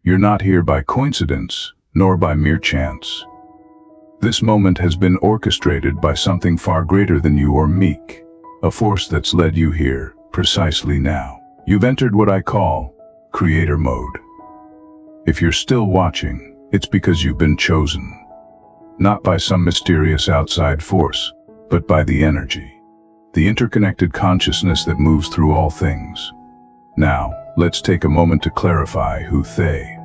You're not here by coincidence, nor by mere chance. This moment has been orchestrated by something far greater than you or me, a force that's led you here, precisely now. You've entered what I call creator mode. If you're still watching, it's because you've been chosen. Not by some mysterious outside force, but by the energy, the interconnected consciousness that moves through all things. Now, let's take a moment to clarify who they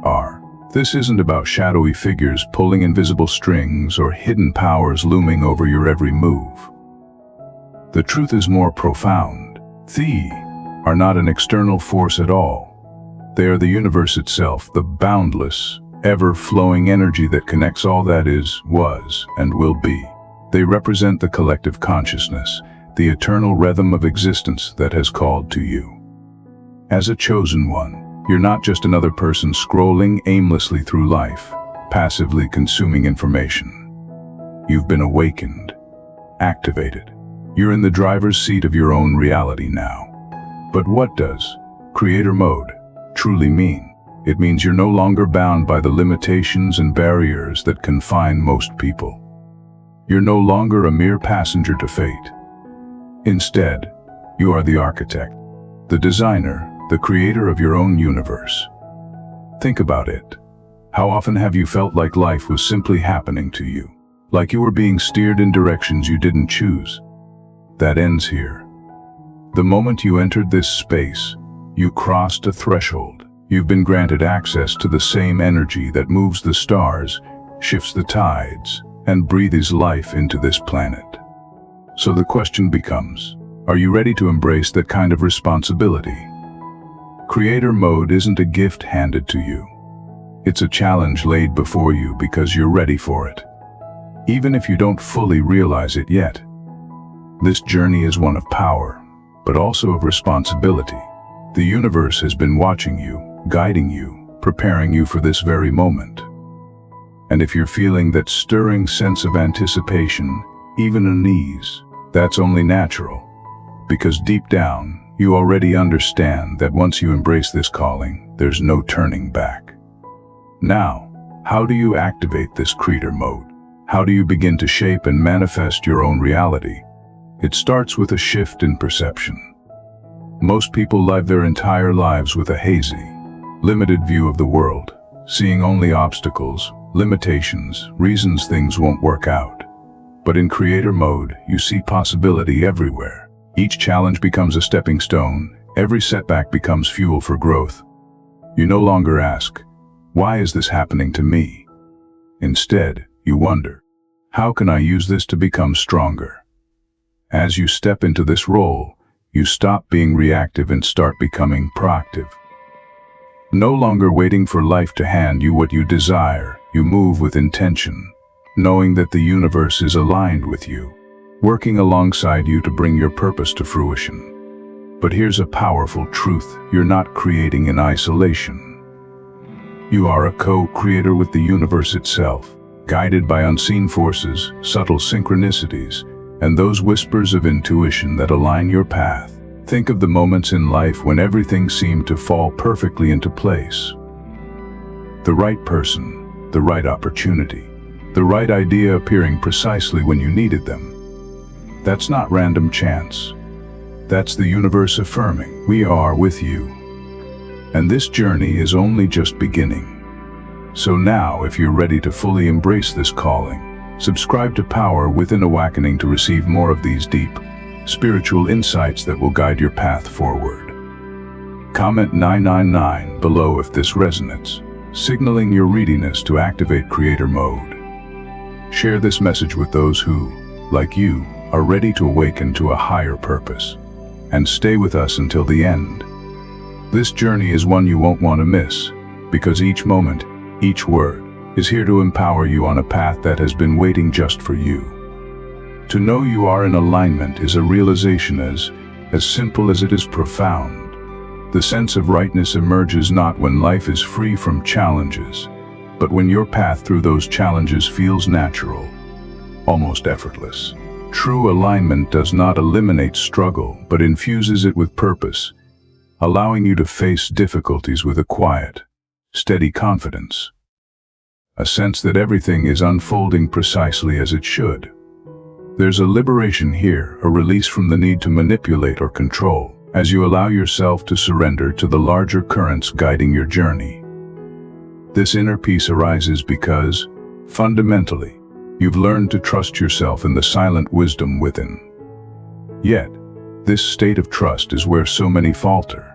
are. This isn't about shadowy figures pulling invisible strings or hidden powers looming over your every move. The truth is more profound. They are not an external force at all. They are the universe itself, the boundless, ever-flowing energy that connects all that is, was, and will be. They represent the collective consciousness, the eternal rhythm of existence that has called to you. As a chosen one, you're not just another person scrolling aimlessly through life, passively consuming information. You've been awakened, activated. You're in the driver's seat of your own reality now. But what does creator mode truly mean? It means you're no longer bound by the limitations and barriers that confine most people. You're no longer a mere passenger to fate. Instead, you are the architect, the designer, the creator of your own universe. Think about it. How often have you felt like life was simply happening to you? Like you were being steered in directions you didn't choose? That ends here. The moment you entered this space, you crossed a threshold. You've been granted access to the same energy that moves the stars, shifts the tides, and breathes life into this planet. So the question becomes, are you ready to embrace that kind of responsibility? Creator mode isn't a gift handed to you. It's a challenge laid before you because you're ready for it, even if you don't fully realize it yet. This journey is one of power, but also of responsibility. The universe has been watching you, guiding you, preparing you for this very moment. And if you're feeling that stirring sense of anticipation, even unease, that's only natural, because deep down, you already understand that once you embrace this calling, there's no turning back. Now, how do you activate this creator mode? How do you begin to shape and manifest your own reality? It starts with a shift in perception. Most people live their entire lives with a hazy, limited view of the world, seeing only obstacles, limitations, reasons things won't work out. But in creator mode, you see possibility everywhere. Each challenge becomes a stepping stone, every setback becomes fuel for growth. You no longer ask, why is this happening to me? Instead, you wonder, how can I use this to become stronger? As you step into this role, you stop being reactive and start becoming proactive. No longer waiting for life to hand you what you desire, you move with intention, knowing that the universe is aligned with you, working alongside you to bring your purpose to fruition. But here's a powerful truth: you're not creating in isolation. You are a co-creator with the universe itself, guided by unseen forces, subtle synchronicities, and those whispers of intuition that align your path. Think of the moments in life when everything seemed to fall perfectly into place. The right person, the right opportunity, the right idea appearing precisely when you needed them. That's not random chance. That's the universe affirming, we are with you. And this journey is only just beginning. So now, if you're ready to fully embrace this calling, subscribe to Power Within Awakening to receive more of these deep, spiritual insights that will guide your path forward. Comment 999 below if this resonates, signaling your readiness to activate creator mode. Share this message with those who, like you, are ready to awaken to a higher purpose. And stay with us until the end. This journey is one you won't want to miss, because each moment, each word, is here to empower you on a path that has been waiting just for you. To know you are in alignment is a realization as simple as it is profound. The sense of rightness emerges not when life is free from challenges, but when your path through those challenges feels natural, almost effortless. True alignment does not eliminate struggle, but infuses it with purpose, allowing you to face difficulties with a quiet, steady confidence, a sense that everything is unfolding precisely as it should. There's a liberation here, a release from the need to manipulate or control, as you allow yourself to surrender to the larger currents guiding your journey. This inner peace arises because, fundamentally, you've learned to trust yourself in the silent wisdom within. Yet, this state of trust is where so many falter.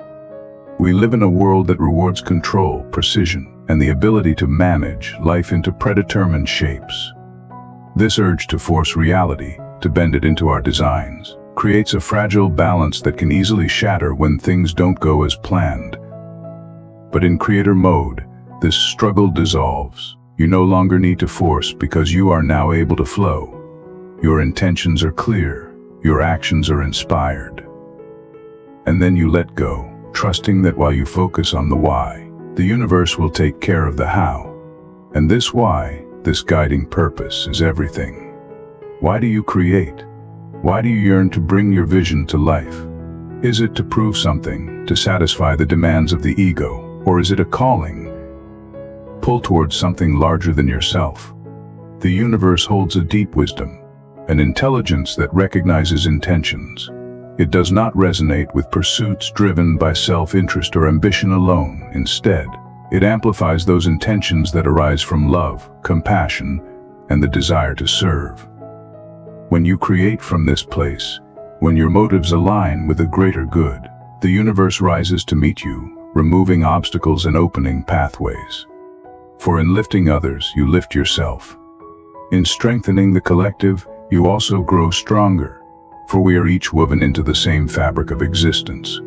We live in a world that rewards control, precision, and the ability to manage life into predetermined shapes. This urge to force reality, to bend it into our designs, creates a fragile balance that can easily shatter when things don't go as planned. But in creator mode, this struggle dissolves. You no longer need to force because you are now able to flow. Your intentions are clear, your actions are inspired. And then you let go, trusting that while you focus on the why, the universe will take care of the how. And this why, this guiding purpose, is everything. Why do you create? Why do you yearn to bring your vision to life? Is it to prove something, to satisfy the demands of the ego, or is it a calling? Pull towards something larger than yourself. The universe holds a deep wisdom, an intelligence that recognizes intentions. It does not resonate with pursuits driven by self-interest or ambition alone. Instead, it amplifies those intentions that arise from love, compassion, and the desire to serve. When you create from this place, when your motives align with a greater good, the universe rises to meet you, removing obstacles and opening pathways. For in lifting others, you lift yourself. In strengthening the collective, you also grow stronger, for we are each woven into the same fabric of existence.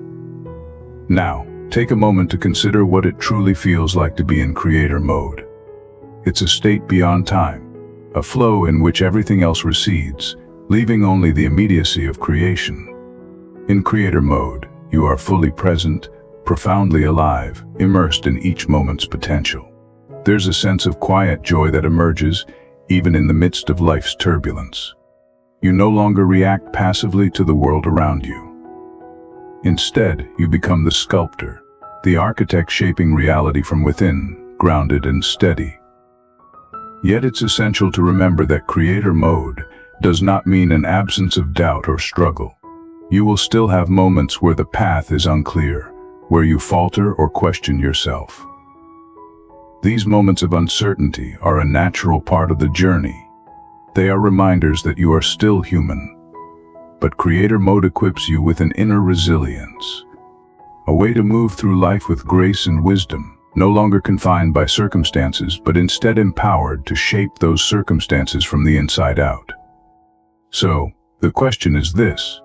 Now, take a moment to consider what it truly feels like to be in creator mode. It's a state beyond time, a flow in which everything else recedes, leaving only the immediacy of creation. In creator mode, you are fully present, profoundly alive, immersed in each moment's potential. There's a sense of quiet joy that emerges, even in the midst of life's turbulence. You no longer react passively to the world around you. Instead, you become the sculptor, the architect shaping reality from within, grounded and steady. Yet it's essential to remember that creator mode does not mean an absence of doubt or struggle. You will still have moments where the path is unclear, where you falter or question yourself. These moments of uncertainty are a natural part of the journey. They are reminders that you are still human. But creator mode equips you with an inner resilience, a way to move through life with grace and wisdom, no longer confined by circumstances, but instead empowered to shape those circumstances from the inside out. So, the question is this: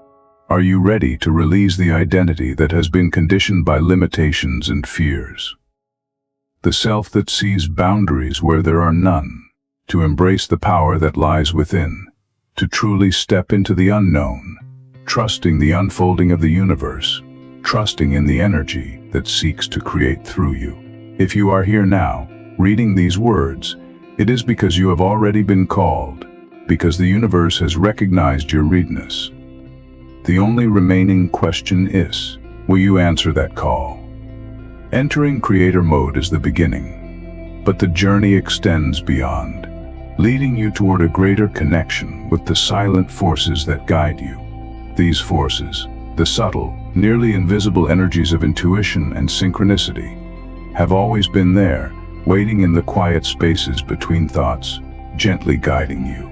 are you ready to release the identity that has been conditioned by limitations and fears? The self that sees boundaries where there are none, to embrace the power that lies within, to truly step into the unknown, trusting the unfolding of the universe, trusting in the energy that seeks to create through you. If you are here now, reading these words, it is because you have already been called, because the universe has recognized your readiness. The only remaining question is, will you answer that call? Entering creator mode is the beginning, but the journey extends beyond, leading you toward a greater connection with the silent forces that guide you. These forces, the subtle, nearly invisible energies of intuition and synchronicity, have always been there, waiting in the quiet spaces between thoughts, gently guiding you.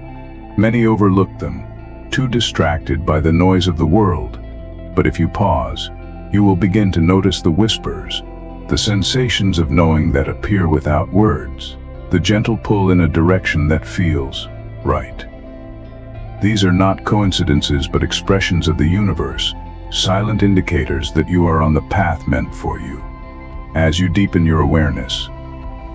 Many overlook them, too distracted by the noise of the world. But if you pause, you will begin to notice the whispers, the sensations of knowing that appear without words, the gentle pull in a direction that feels right. These are not coincidences but expressions of the universe, silent indicators that you are on the path meant for you. As you deepen your awareness,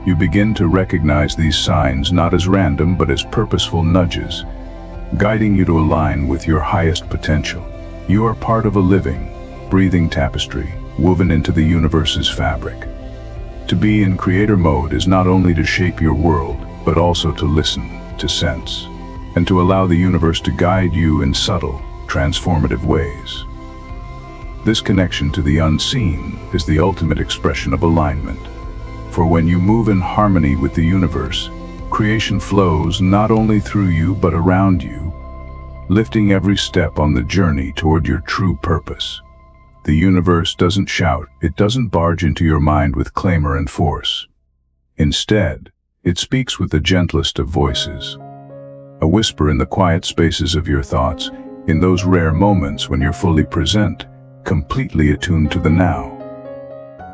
you begin to recognize these signs not as random but as purposeful nudges, guiding you to align with your highest potential. You are part of a living, breathing tapestry, woven into the universe's fabric. To be in creator mode is not only to shape your world, but also to listen, to sense, and to allow the universe to guide you in subtle, transformative ways. This connection to the unseen is the ultimate expression of alignment. For when you move in harmony with the universe, creation flows not only through you but around you, lifting every step on the journey toward your true purpose. The universe doesn't shout, it doesn't barge into your mind with clamor and force. Instead, it speaks with the gentlest of voices. A whisper in the quiet spaces of your thoughts, in those rare moments when you're fully present, completely attuned to the now.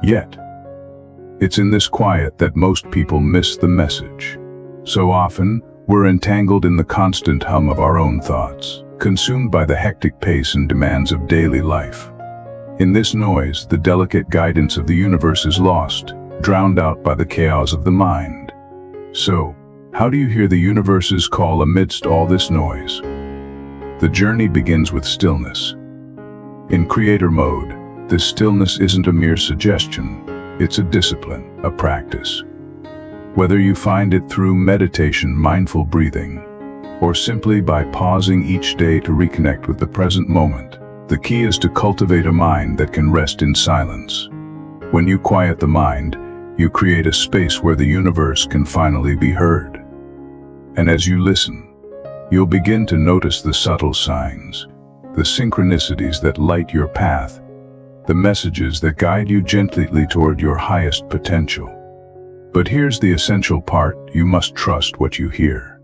Yet, it's in this quiet that most people miss the message. So often, we're entangled in the constant hum of our own thoughts, consumed by the hectic pace and demands of daily life. In this noise, the delicate guidance of the universe is lost, drowned out by the chaos of the mind. So, how do you hear the universe's call amidst all this noise? The journey begins with stillness. In creator mode, this stillness isn't a mere suggestion, it's a discipline, a practice. Whether you find it through meditation, mindful breathing, or simply by pausing each day to reconnect with the present moment, the key is to cultivate a mind that can rest in silence. When you quiet the mind, you create a space where the universe can finally be heard. And as you listen, you'll begin to notice the subtle signs, the synchronicities that light your path, the messages that guide you gently toward your highest potential. But here's the essential part: you must trust what you hear.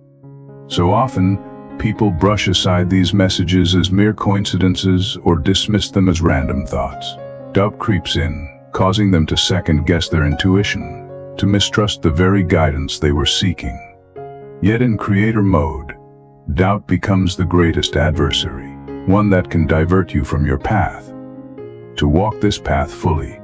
So often, people brush aside these messages as mere coincidences or dismiss them as random thoughts. Doubt creeps in, causing them to second-guess their intuition, to mistrust the very guidance they were seeking. Yet in creator mode, doubt becomes the greatest adversary, one that can divert you from your path. To walk this path fully,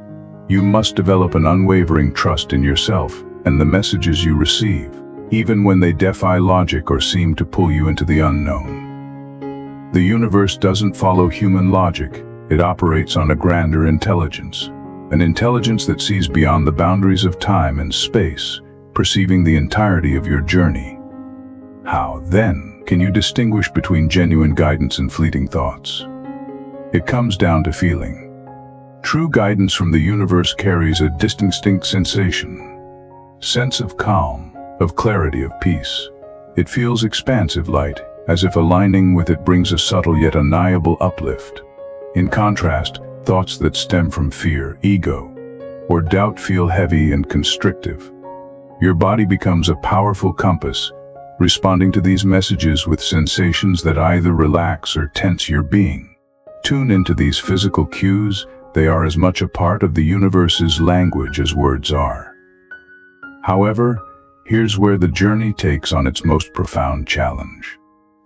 you must develop an unwavering trust in yourself and the messages you receive, even when they defy logic or seem to pull you into the unknown. The universe doesn't follow human logic, it operates on a grander intelligence, an intelligence that sees beyond the boundaries of time and space, perceiving the entirety of your journey. How, then, can you distinguish between genuine guidance and fleeting thoughts? It comes down to feeling. True guidance from the universe carries a distinct sensation, sense of calm, of clarity, of peace. It feels expansive, light, as if aligning with it brings a subtle yet undeniable uplift. In contrast, thoughts that stem from fear, ego, or doubt feel heavy and constrictive. Your body becomes a powerful compass, responding to these messages with sensations that either relax or tense your being. Tune into these physical cues, they are as much a part of the universe's language as words are. However, here's where the journey takes on its most profound challenge.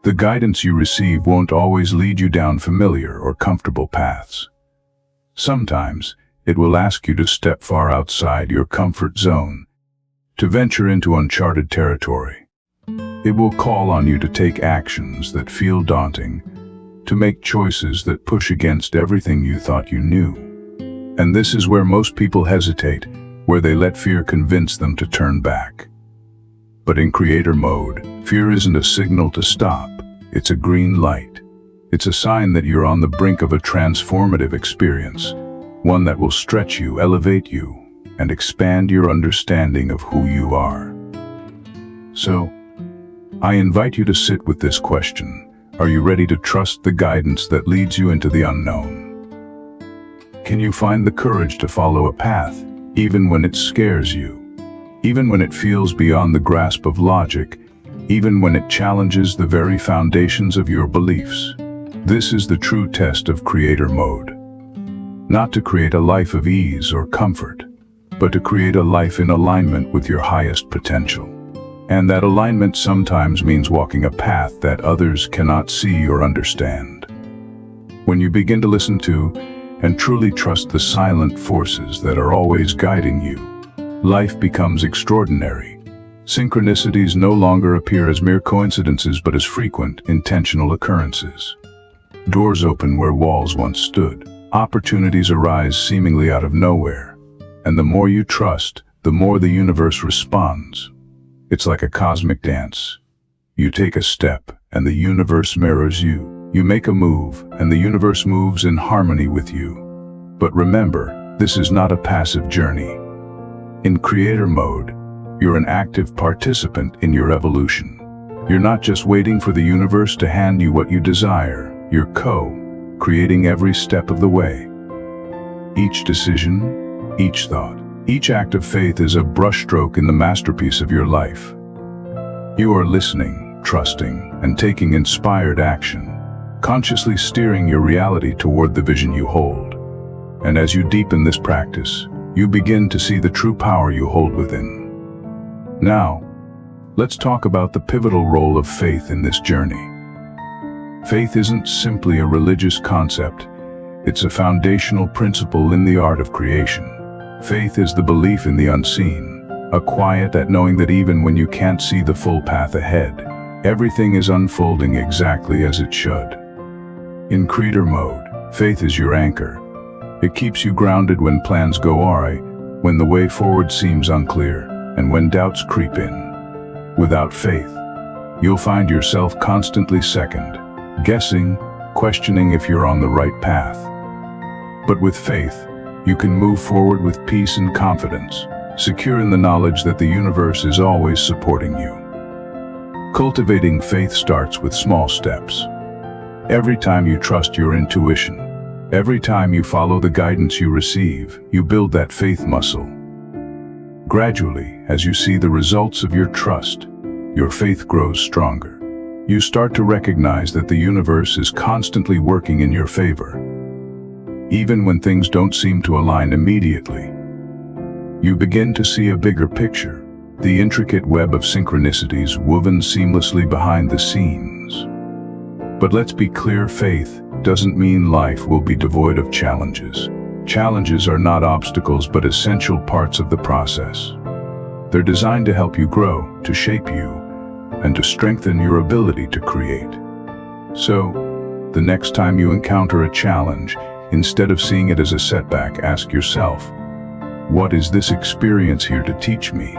The guidance you receive won't always lead you down familiar or comfortable paths. Sometimes, it will ask you to step far outside your comfort zone, to venture into uncharted territory. It will call on you to take actions that feel daunting, to make choices that push against everything you thought you knew. And this is where most people hesitate, where they let fear convince them to turn back. But in creator mode, fear isn't a signal to stop, it's a green light. It's a sign that you're on the brink of a transformative experience, one that will stretch you, elevate you, and expand your understanding of who you are. So, I invite you to sit with this question. Are you ready to trust the guidance that leads you into the unknown? Can you find the courage to follow a path, even when it scares you, even when it feels beyond the grasp of logic, even when it challenges the very foundations of your beliefs? This is the true test of creator mode. Not to create a life of ease or comfort, but to create a life in alignment with your highest potential. And that alignment sometimes means walking a path that others cannot see or understand. When you begin to listen to and truly trust the silent forces that are always guiding you, life becomes extraordinary. Synchronicities no longer appear as mere coincidences but as frequent, intentional occurrences. Doors open where walls once stood. Opportunities arise seemingly out of nowhere. And the more you trust, the more the universe responds. It's like a cosmic dance. You take a step, and the universe mirrors you. You make a move, and the universe moves in harmony with you. But remember, this is not a passive journey. In creator mode, you're an active participant in your evolution. You're not just waiting for the universe to hand you what you desire, you're co-creating every step of the way. Each decision, each thought, each act of faith is a brushstroke in the masterpiece of your life. You are listening, trusting, and taking inspired action, consciously steering your reality toward the vision you hold. And as you deepen this practice, you begin to see the true power you hold within. Now, let's talk about the pivotal role of faith in this journey. Faith isn't simply a religious concept, it's a foundational principle in the art of creation. Faith is the belief in the unseen, a quiet knowing that even when you can't see the full path ahead, everything is unfolding exactly as it should. In creator mode, faith is your anchor. It keeps you grounded when plans go awry, when the way forward seems unclear, and when doubts creep in. Without faith, you'll find yourself constantly second, guessing, questioning if you're on the right path. But with faith, you can move forward with peace and confidence, secure in the knowledge that the universe is always supporting you. Cultivating faith starts with small steps. Every time you trust your intuition, every time you follow the guidance you receive, you build that faith muscle. Gradually, as you see the results of your trust, your faith grows stronger. You start to recognize that the universe is constantly working in your favor. Even when things don't seem to align immediately, you begin to see a bigger picture, the intricate web of synchronicities woven seamlessly behind the scenes. But let's be clear, faith doesn't mean life will be devoid of challenges. Challenges are not obstacles but essential parts of the process. They're designed to help you grow, to shape you, and to strengthen your ability to create. So, the next time you encounter a challenge, instead of seeing it as a setback, ask yourself, what is this experience here to teach me?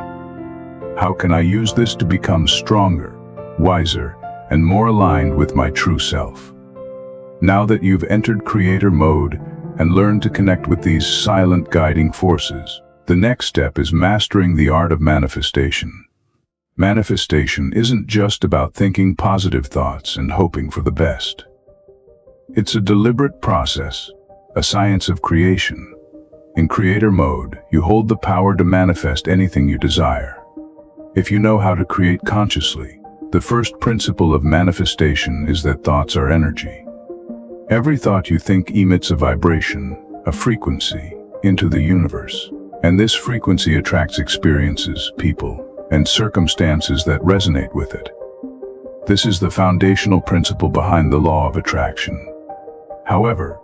How can I use this to become stronger, wiser, and more aligned with my true self? Now that you've entered creator mode and learned to connect with these silent guiding forces, the next step is mastering the art of manifestation. Manifestation isn't just about thinking positive thoughts and hoping for the best. It's a deliberate process, a science of creation. In creator mode, you hold the power to manifest anything you desire. If you know how to create consciously, the first principle of manifestation is that thoughts are energy. Every thought you think emits a vibration, a frequency, into the universe. And this frequency attracts experiences, people, and circumstances that resonate with it. This is the foundational principle behind the law of attraction. However,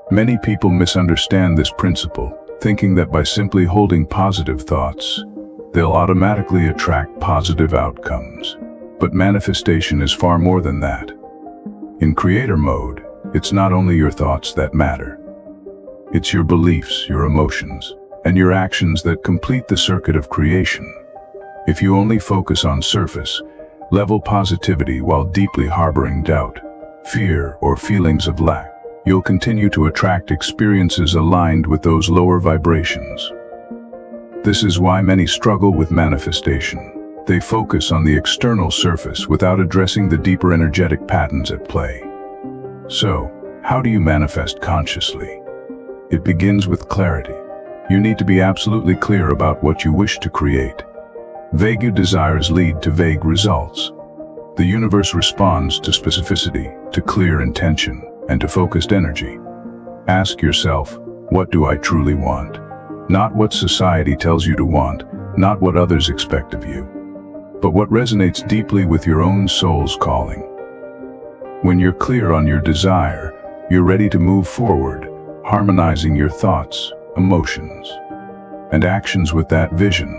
many people misunderstand this principle, thinking that by simply holding positive thoughts, they'll automatically attract positive outcomes. But manifestation is far more than that. In creator mode, it's not only your thoughts that matter. It's your beliefs, your emotions, and your actions that complete the circuit of creation. If you only focus on surface-level positivity while deeply harboring doubt, fear, or feelings of lack, you'll continue to attract experiences aligned with those lower vibrations. This is why many struggle with manifestation. They focus on the external surface without addressing the deeper energetic patterns at play. So, how do you manifest consciously? It begins with clarity. You need to be absolutely clear about what you wish to create. Vague desires lead to vague results. The universe responds to specificity, to clear intention, and to focused energy. Ask yourself, what do I truly want? Not what society tells you to want, not what others expect of you, but what resonates deeply with your own soul's calling. When you're clear on your desire, you're ready to move forward, harmonizing your thoughts, emotions, and actions with that vision.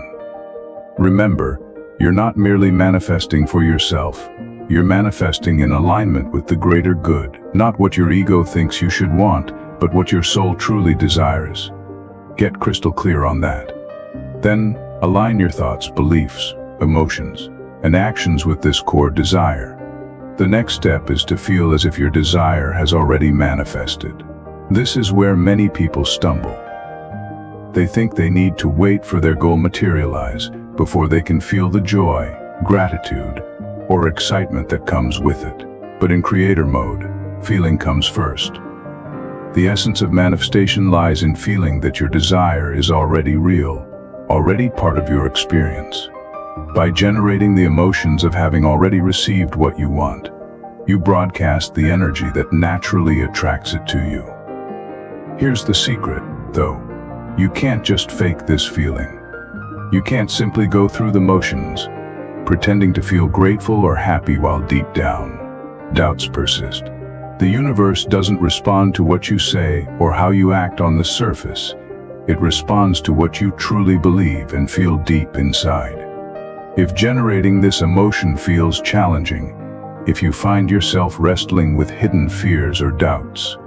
Remember, you're not merely manifesting for yourself. You're manifesting in alignment with the greater good, not what your ego thinks you should want, but what your soul truly desires. Get crystal clear on that. Then, align your thoughts, beliefs, emotions, and actions with this core desire. The next step is to feel as if your desire has already manifested. This is where many people stumble. They think they need to wait for their goal materialize before they can feel the joy, gratitude, or excitement that comes with it. But in creator mode, feeling comes first. The essence of manifestation lies in feeling that your desire is already real, already part of your experience. By generating the emotions of having already received what you want, you broadcast the energy that naturally attracts it to you. Here's the secret, though. You can't just fake this feeling. You can't simply go through the motions, pretending to feel grateful or happy while deep down, doubts persist. The universe doesn't respond to what you say or how you act on the surface. It responds to what you truly believe and feel deep inside. If generating this emotion feels challenging, if you find yourself wrestling with hidden fears or doubts,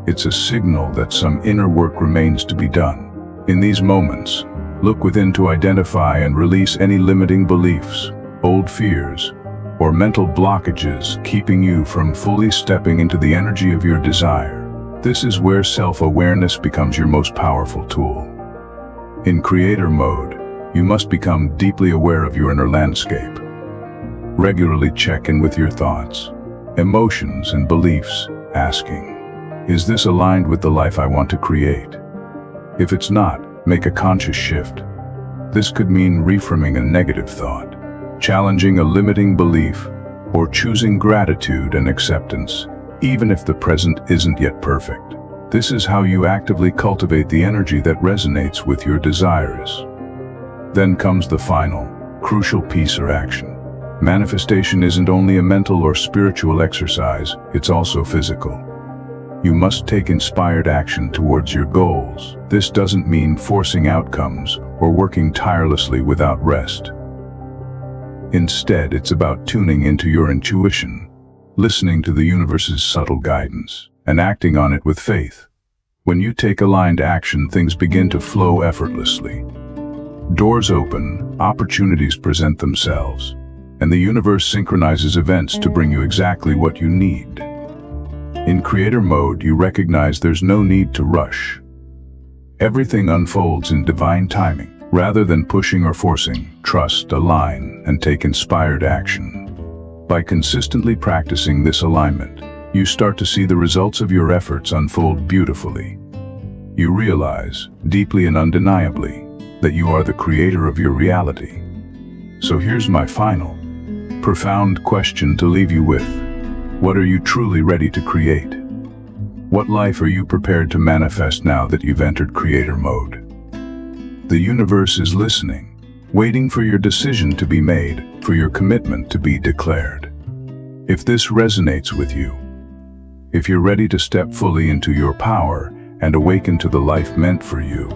it's a signal that some inner work remains to be done. In these moments, look within to identify and release any limiting beliefs, old fears, or mental blockages keeping you from fully stepping into the energy of your desire. This is where self-awareness becomes your most powerful tool. In creator mode, you must become deeply aware of your inner landscape. Regularly check in with your thoughts, emotions, and beliefs, asking, is this aligned with the life I want to create? If it's not, make a conscious shift. This could mean reframing a negative thought, challenging a limiting belief, or choosing gratitude and acceptance, even if the present isn't yet perfect. This is how you actively cultivate the energy that resonates with your desires. Then comes the final, crucial piece or action. Manifestation isn't only a mental or spiritual exercise, it's also physical. You must take inspired action towards your goals. This doesn't mean forcing outcomes or working tirelessly without rest. Instead, it's about tuning into your intuition, listening to the universe's subtle guidance, and acting on it with faith. When you take aligned action, things begin to flow effortlessly. Doors open, opportunities present themselves, and the universe synchronizes events to bring you exactly what you need. In creator mode, you recognize there's no need to rush. Everything unfolds in divine timing. Rather than pushing or forcing, trust, align, and take inspired action. By consistently practicing this alignment, you start to see the results of your efforts unfold beautifully. You realize, deeply and undeniably, that you are the creator of your reality. So here's my final, profound question to leave you with. What are you truly ready to create? What life are you prepared to manifest now that you've entered creator mode? The universe is listening, waiting for your decision to be made, for your commitment to be declared. If this resonates with you, if you're ready to step fully into your power and awaken to the life meant for you,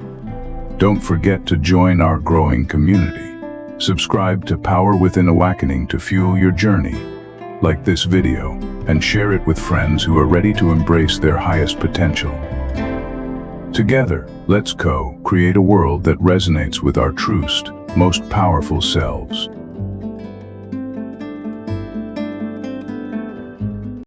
don't forget to join our growing community. Subscribe to Power Within Awakening to fuel your journey. Like this video and share it with friends who are ready to embrace their highest potential. Together, let's co-create a world that resonates with our truest, most powerful selves.